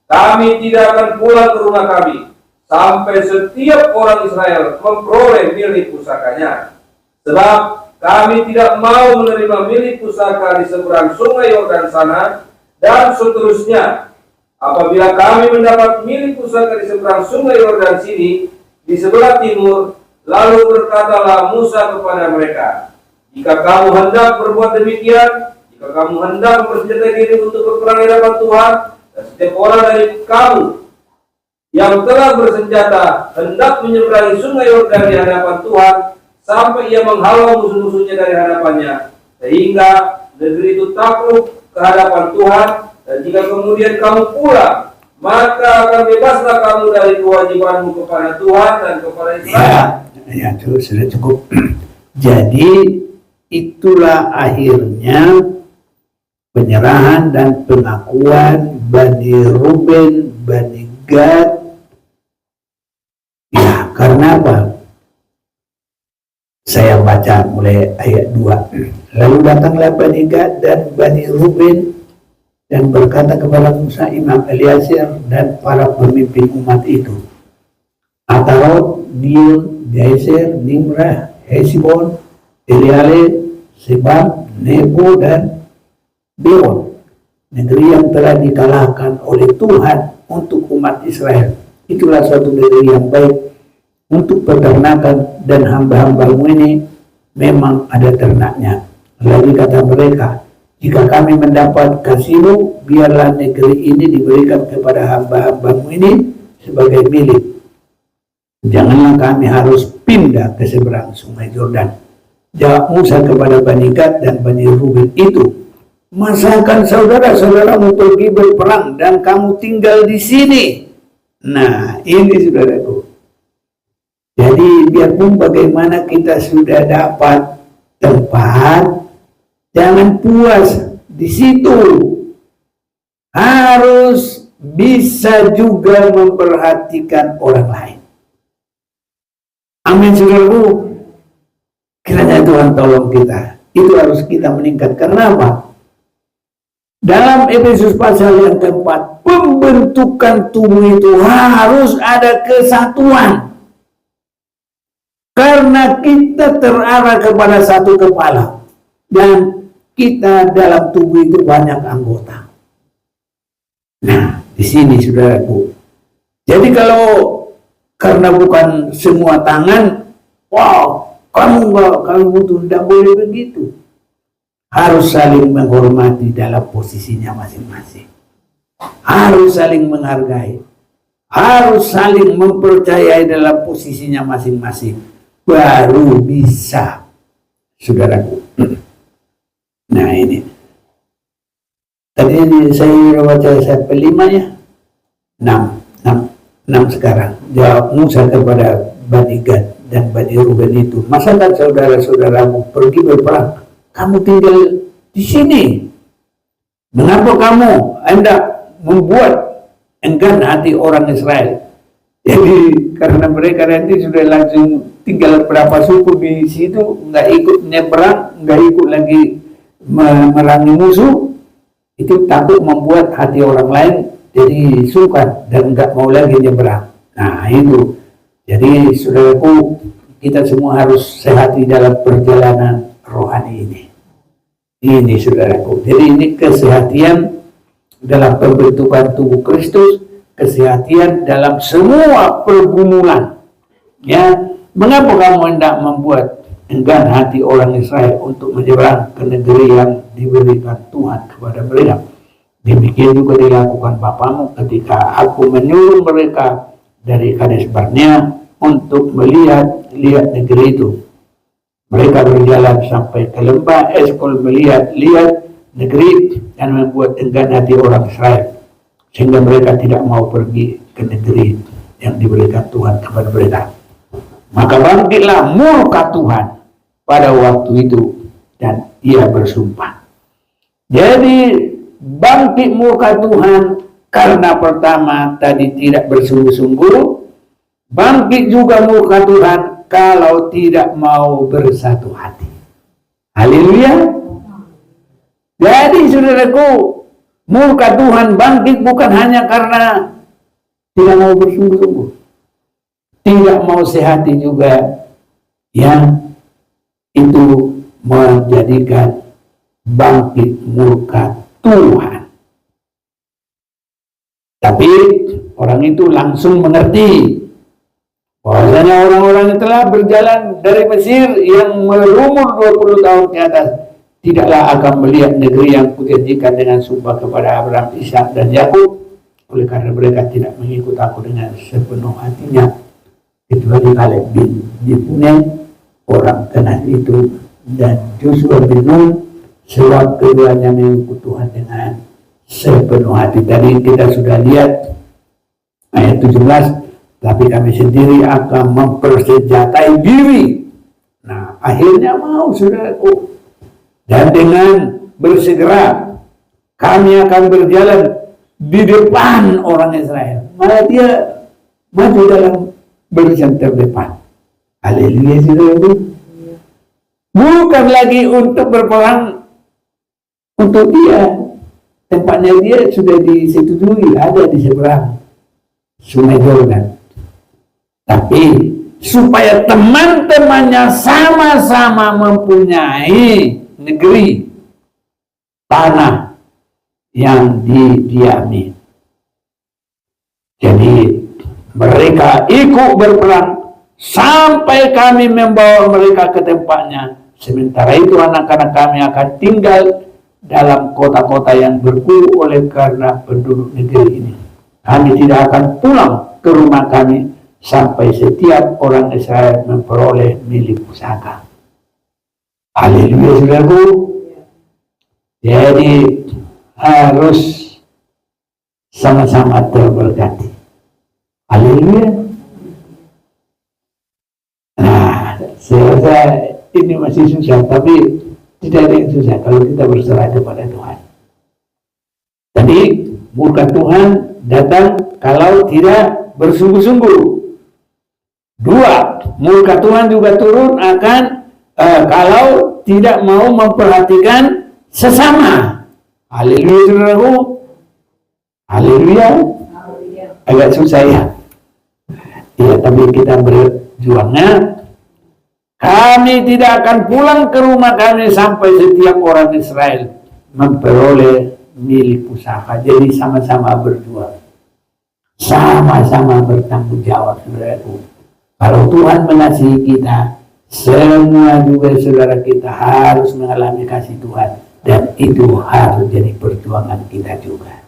Kami tidak akan pulang ke rumah kami sampai setiap orang Israel memperoleh milik pusakanya. Sebab kami tidak mau menerima milik pusaka di seberang Sungai Yordan sana, dan seterusnya. Apabila kami mendapat milik pusaka di seberang Sungai Yordan sini, di sebelah timur, lalu berkatalah Musa kepada mereka, jika kamu hendak berbuat demikian, jika kamu hendak mempersenjatai diri untuk berperang di hadapan Tuhan, dan setiap orang dari kamu yang telah bersenjata hendak menyeberangi Sungai Yordan di hadapan Tuhan, sampai ia menghalau musuh-musuhnya dari hadapannya, sehingga negeri itu takluk ke hadapan Tuhan. Dan jika kemudian kamu pulang, maka akan bebaslah kamu dari kewajibanmu kepada Tuhan dan kepada Israel. Ya, sudah cukup. Jadi itulah akhirnya penyerahan dan pengakuan Bani Ruben, Bani Gad. Ya, karena apa? Saya baca mulai ayat 2. Lalu datanglah Bani Gad dan Bani Ruben dan berkata kepada Musa, Imam Eliasir dan para pemimpin umat itu, Atarot, Dion, Jaiser, Nimrah, Hesibon, Eleale, Sebab, Nebo dan Beon, negeri yang telah dikalahkan oleh Tuhan untuk umat Israel. Itulah suatu negeri yang baik untuk peternakan, dan hamba-hambamu ini memang ada ternaknya. Lagi kata mereka, jika kami mendapat kasih-Mu, biarlah negeri ini diberikan kepada hamba-hambamu ini sebagai milik. Janganlah kami harus pindah ke seberang sungai Yordan. Jawab Musa kepada Bani Gad dan Bani Ruben itu, masakan saudara-saudaramu pergi berperang dan kamu tinggal di sini? Nah, ini saudaraku. Jadi biarpun bagaimana kita sudah dapat tempat, jangan puas di situ. Harus bisa juga memperhatikan orang lain. Amin, saudaraku. Kiranya Tuhan tolong kita. Itu harus kita meningkat. Karena apa? Dalam Efesus pasal yang keempat, pembentukan tubuh itu harus ada kesatuan. Karena kita terarah kepada satu kepala. Dan kita dalam tubuh itu banyak anggota. Nah, di sini saudaraku. Jadi kalau karena bukan semua tangan, wow, kamu butuh, tidak boleh begitu. Harus saling menghormati dalam posisinya masing-masing. Harus saling menghargai. Harus saling mempercayai dalam posisinya masing-masing. Baru bisa, saudaraku. Nah ini. Tadi saya baca sampai 5 ya. 6 sekarang. Jawab Musa kepada Bani Gad dan Bani Ruben itu, masakan saudara-saudaramu pergi berperang, kamu tinggal di sini? Mengapa kamu hendak membuat enggan hati orang Israel? Jadi karena mereka nanti sudah langsung tinggal berapa suku di situ, nggak ikut nyebrang, nggak ikut lagi memerangi musuh, itu takut membuat hati orang lain jadi sukar dan nggak mau lagi nyebrang. Nah itu. Jadi saudaraku, kita semua harus sehat di dalam perjalanan rohani ini. Ini saudaraku. Jadi ini kesehatan dalam pembentukan tubuh Kristus, kesehatan dalam semua pergumulan. Ya, mengapa kamu hendak membuat enggan hati orang Israel untuk menyeberang ke negeri yang diberikan Tuhan kepada mereka? Demikian juga dilakukan bapamu ketika aku menyuruh mereka dari Kades Barnea untuk melihat negeri itu. Mereka berjalan sampai ke lembah Eskol melihat negeri dan membuat enggan hati orang Israel, sehingga mereka tidak mau pergi ke negeri yang diberikan Tuhan kepada mereka. Maka bangkitlah murka Tuhan pada waktu itu dan ia bersumpah. Jadi bangkit murka Tuhan karena pertama tadi tidak bersungguh-sungguh, bangkit juga murka Tuhan kalau tidak mau bersatu hati. Haleluya. Jadi saudaraku, murka Tuhan bangkit bukan hanya karena tidak mau bersungguh-sungguh, tidak mau sehati juga, yang itu menjadikan bangkit murka Tuhan. Tapi orang itu langsung mengerti bahwasanya orang-orang yang telah berjalan dari Mesir yang berumur 20 tahun ke atas tidaklah akan melihat negeri yang kujanjikan dengan sumpah kepada Abraham, Ishak dan Yakub, oleh karena mereka tidak mengikut aku dengan sepenuh hatinya, kecuali Kaleb bin Jefune orang Kenan itu dan Joshua bin Nun, sebab keduanya mengikut Tuhan dengan sepenuh hati. Tadi kita sudah lihat ayat 17, tapi kami sendiri akan mempersenjatai diri. Nah, akhirnya mau saudaraku. Dan dengan bersegera kami akan berjalan di depan orang Israel. Malah dia maju dalam barisan terdepan. Haleluya saudaraku. Bukan lagi untuk berperang untuk dia. Tempatnya dia sudah disetujui, ada di seberang Sungai Yordan. Tapi supaya teman-temannya sama-sama mempunyai negeri, tanah yang didiami. Jadi mereka ikut berperang sampai kami membawa mereka ke tempatnya. Sementara itu anak-anak kami akan tinggal dalam kota-kota yang berkubu oleh karena penduduk negeri ini. Kami tidak akan pulang ke rumah kami sampai setiap orang Israel memperoleh milik pusaka. Haleluya, saudaraku. Jadi harus sama-sama terberkati. Haleluya. Nah, saya rasa ini masih susah, tapi tidak ada yang susah kalau kita berserah kepada Tuhan. Tadi murka Tuhan datang kalau tidak bersungguh-sungguh. Dua, murka Tuhan juga turun akan kalau tidak mau memperhatikan sesama. Haleluya, saudaraku. Haleluya. Agak susah ya. Ya, tapi kita berjuangnya. Kami tidak akan pulang ke rumah kami sampai setiap orang Israel memperoleh milik pusaka. Jadi sama-sama berjuang. Sama-sama bertanggung jawab, saudaraku. Kalau Tuhan mengasihi kita, semua juga saudara kita harus mengalami kasih Tuhan. Dan itu harus jadi perjuangan kita juga.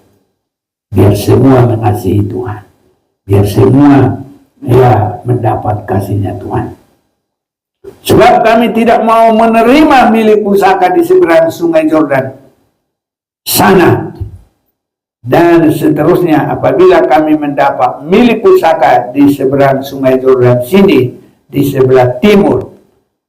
Biar semua mengasihi Tuhan. Biar semua mendapat kasihnya Tuhan. Sebab kami tidak mau menerima milik pusaka di seberang sungai Yordan sana. Dan seterusnya apabila kami mendapat milik pusaka di seberang sungai Yordan sini, di sebelah timur.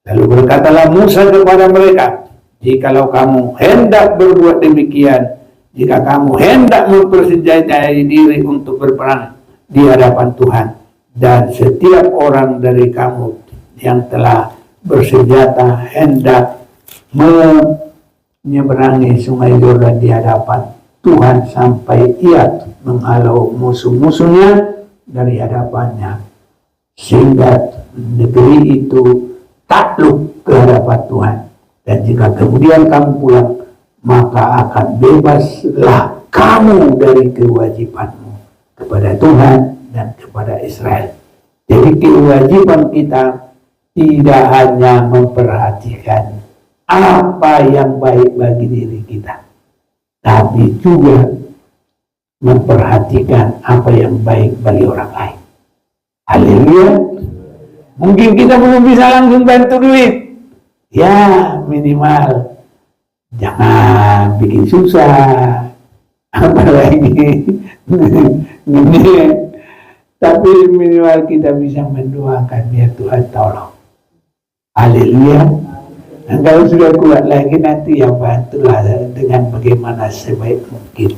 Lalu berkatalah Musa kepada mereka, jikalau kamu hendak berbuat demikian, jika kamu hendak mempersenjatai diri untuk berperang di hadapan Tuhan, dan setiap orang dari kamu yang telah bersenjata hendak menyeberangi sungai Yordan di hadapan Tuhan sampai ia menghalau musuh-musuhnya dari hadapannya, sehingga negeri itu takluk ke hadapan Tuhan. Dan jika kemudian kamu pulang, maka akan bebaslah kamu dari kewajibanmu kepada Tuhan dan kepada Israel. Jadi kewajiban kita tidak hanya memperhatikan apa yang baik bagi diri kita, tapi juga memperhatikan apa yang baik bagi orang lain. Haleluya. Mungkin kita belum bisa langsung bantu duit. Ya, minimal jangan bikin susah. Apalagi ini. Tapi minimal kita bisa mendoakan biar Tuhan tolong. Haleluya. Dan kalau sudah kuat lagi nanti ya bantulah dengan bagaimana sebaik mungkin.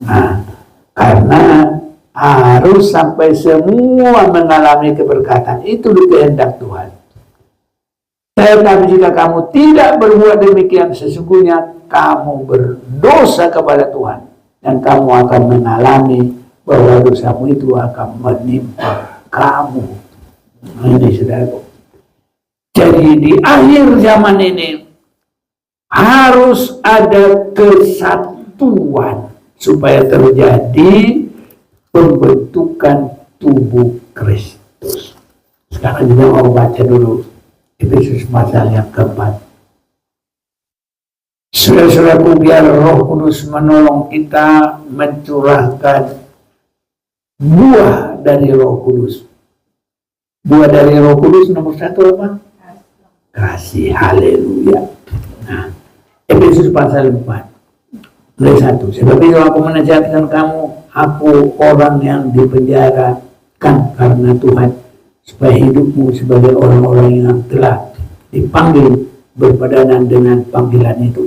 Nah, karena harus sampai semua mengalami keberkatan. Itu kehendak Tuhan. Tetapi jika kamu tidak berbuat demikian, sesungguhnya kamu berdosa kepada Tuhan. Dan kamu akan mengalami bahwa dosamu itu akan menimpa kamu. Ini saudaraku. Jadi di akhir zaman ini harus ada kesatuan supaya terjadi pembentukan tubuh Kristus. Sekarang kita mau baca dulu Efesus pasal yang keempat. Saudara-saudaraku, biar Roh Kudus menolong kita mencurahkan buah dari Roh Kudus. Buah dari Roh Kudus nomor satu apa? Kasih. Haleluya. Nah, Efesus pasal 4 ayat 1. Sebab itu aku menasihatkan kamu, aku orang yang dipenjarakan karena Tuhan, supaya hidupmu sebagai orang-orang yang telah dipanggil berpadanan dengan panggilan itu.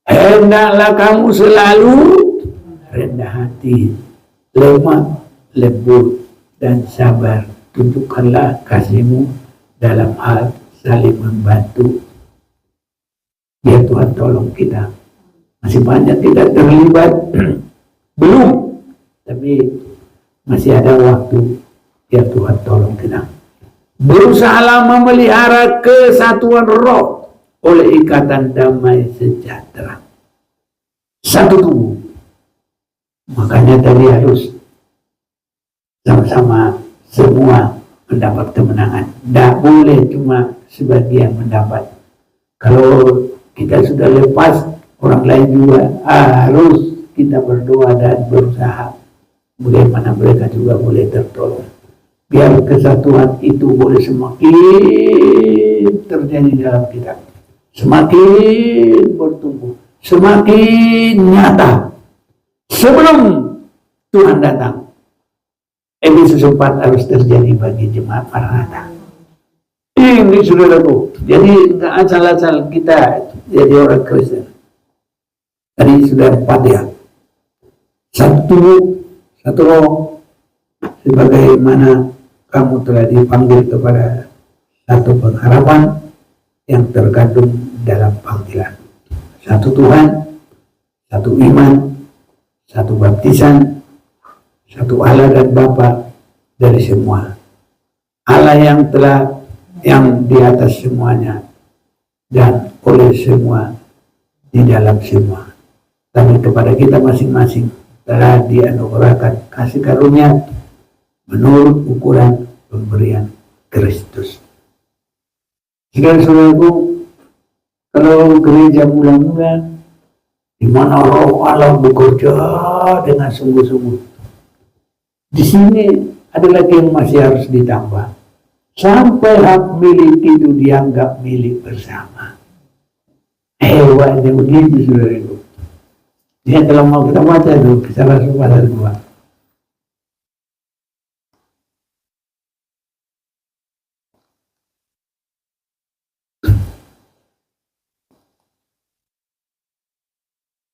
Hendaklah kamu selalu rendah hati, lemah lembut, dan sabar. Tunjukkanlah kasihmu dalam hal saling membantu. Biar Tuhan tolong kita. Masih banyak tidak terlibat, belum, tapi masih ada waktu. Biar Tuhan tolong kita. Berusahalah memelihara kesatuan roh oleh ikatan damai sejahtera. satu tubuh. Makanya tadi harus sama-sama semua mendapat kemenangan. Tidak boleh cuma sebagian mendapat. Kalau kita sudah lepas, orang lain juga harus kita berdoa dan berusaha bagaimana mereka juga boleh tertolong. Biar kesatuan itu boleh semakin terjadi dalam kita, semakin bertumbuh, semakin nyata sebelum Tuhan datang. Efesus 4 harus terjadi bagi jemaat Maranatha. Ini saudaraku, jadi nggak asal-asal kita jadi orang Kristen. Tadi sudah 4 ya, satu roh, sebagaimana kamu telah dipanggil kepada satu pengharapan yang terkandung dalam panggilan. Satu Tuhan, satu iman, satu baptisan, satu Allah dan Bapa dari semua. Allah yang di atas semuanya dan oleh semua, di dalam semua. Tapi kepada kita masing-masing telah dianugerahkan kasih karunia menurut ukuran pemberian Kristus. Saudara-saudaraku, kalau gereja mula-mula di mana roh Allah bekerja dengan sungguh-sungguh, di sini ada lagi yang masih harus ditambah. Sampai hak milik itu dianggap milik bersama. Hebatnya begitu, saudaraku. Ya, kalau mau kita baca itu Kisah Rasul pasal 2.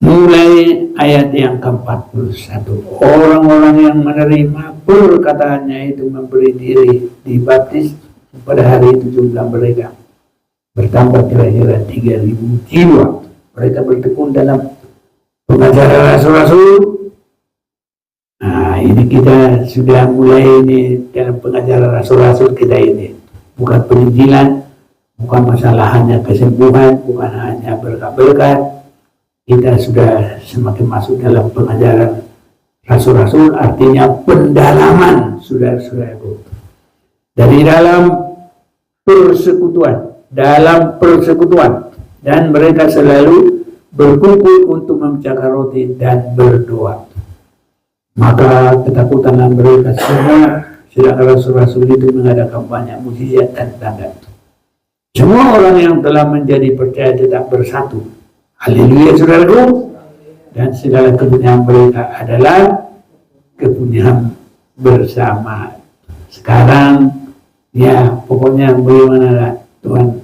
Mulai ayat yang ke-41. Orang-orang yang menerima perkataannya itu memberi diri dibaptis. Pada hari itu jumlah mereka bertambah kira-kira 3.000 jiwa. Mereka bertekun dalam pengajaran rasul-rasul. Nah, ini kita sudah mulai ini dalam pengajaran rasul-rasul kita ini. Bukan penginjilan, bukan masalah hanya kesembuhan, bukan hanya berkat-berkat. Kita sudah semakin masuk dalam pengajaran rasul-rasul, artinya pendalaman, saudara-saudaraku. Dari dalam persekutuan, dan mereka selalu berkumpul untuk memecahkan roti dan berdoa. Maka ketakutanlah mereka semua, sedangkan rasul-rasul itu mengadakan banyak mukjizat dan tanda. Semua orang yang telah menjadi percaya tetap bersatu. Haleluya, saudaraku. Dan segala kepunyaan mereka adalah kepunyaan bersama. Sekarang ya pokoknya bagaimana Tuhan,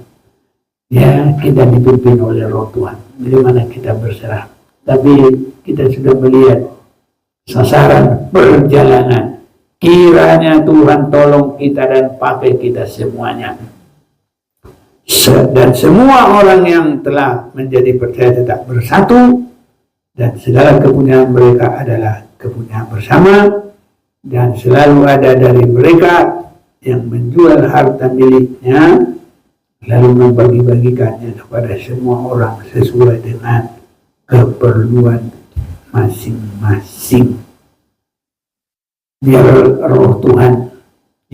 ya kita dipimpin oleh roh Tuhan, bagaimana kita berserah. Tapi kita sudah melihat sasaran perjalanan. Kiranya Tuhan tolong kita dan pakai kita semuanya. Dan semua orang yang telah menjadi percaya tetap bersatu, dan segala kepunyaan mereka adalah kepunyaan bersama, dan selalu ada dari mereka yang menjual harta miliknya lalu membagi-bagikannya kepada semua orang sesuai dengan keperluan masing-masing. Biar roh Tuhan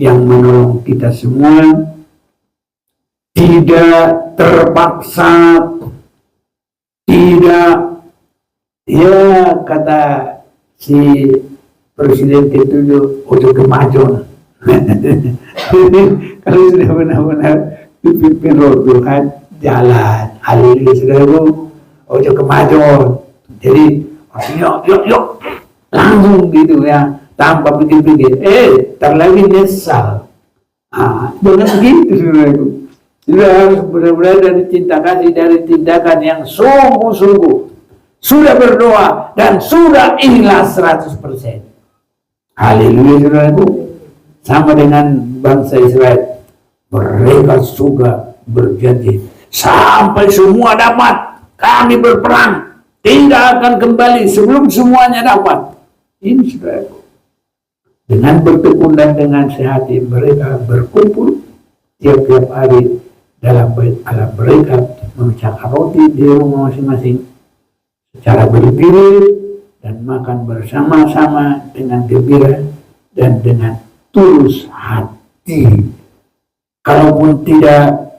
yang menolong kita semua, tidak terpaksa, tidak, ya kata si presiden itu ojo kemajon. Kalau sudah benar-benar dipimpin roh Tuhan, jalan. Haleluya, saudaraku, ojo kemajon. Jadi artinya yuk langsung gitu ya, tanpa pikir-pikir. Terlagi nyesal. Jangan begitu, saudaraku. Sudah harus benar-benar dari cinta kasih, dari tindakan yang sungguh-sungguh. Sudah berdoa dan sudah ikhlas 100%. Haleluya, saudaraku. Sama dengan bangsa Israel. Mereka juga berjanji, sampai semua dapat, kami berperang. Tidak akan kembali sebelum semuanya dapat. Ini, saudaraku. Dengan bertekun dan dengan sehati mereka berkumpul tiap-tiap hari dalam bait Allah mereka, memecahkan roti di rumah masing-masing secara berdiri dan makan bersama-sama dengan gembira dan dengan tulus hati. Kalaupun tidak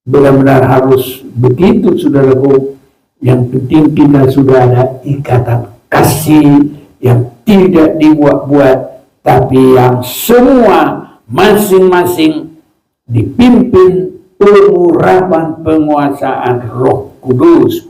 benar-benar harus begitu, saudaraku, yang penting kita sudah ada ikatan kasih yang tidak dibuat-buat, tapi yang semua masing-masing dipimpin pengurapan penguasaan Roh Kudus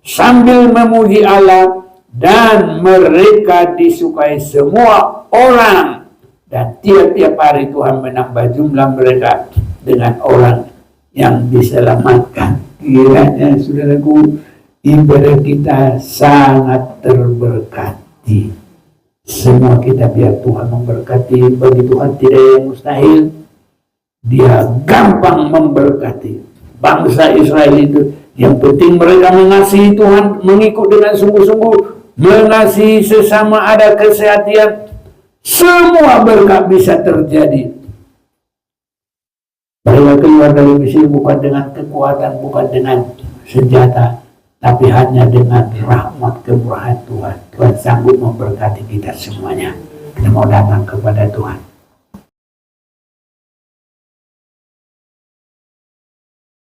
sambil memuji Allah, dan mereka disukai semua orang, dan tiap-tiap hari Tuhan menambah jumlah mereka dengan orang yang diselamatkan. Kiranya saudaraku, ibadah kita sangat terberkati. Semua kita biar Tuhan memberkati. Bagi Tuhan tidak yang mustahil. Dia gampang memberkati. Bangsa Israel itu, yang penting mereka mengasihi Tuhan, mengikut dengan sungguh-sungguh, mengasihi sesama, ada kesehatan, semua berkat bisa terjadi. Mereka keluar dari Mesir bukan dengan kekuatan, bukan dengan senjata, tapi hanya dengan rahmat kemurahan Tuhan. Tuhan sanggup memberkati kita semuanya. Kita mau datang kepada Tuhan.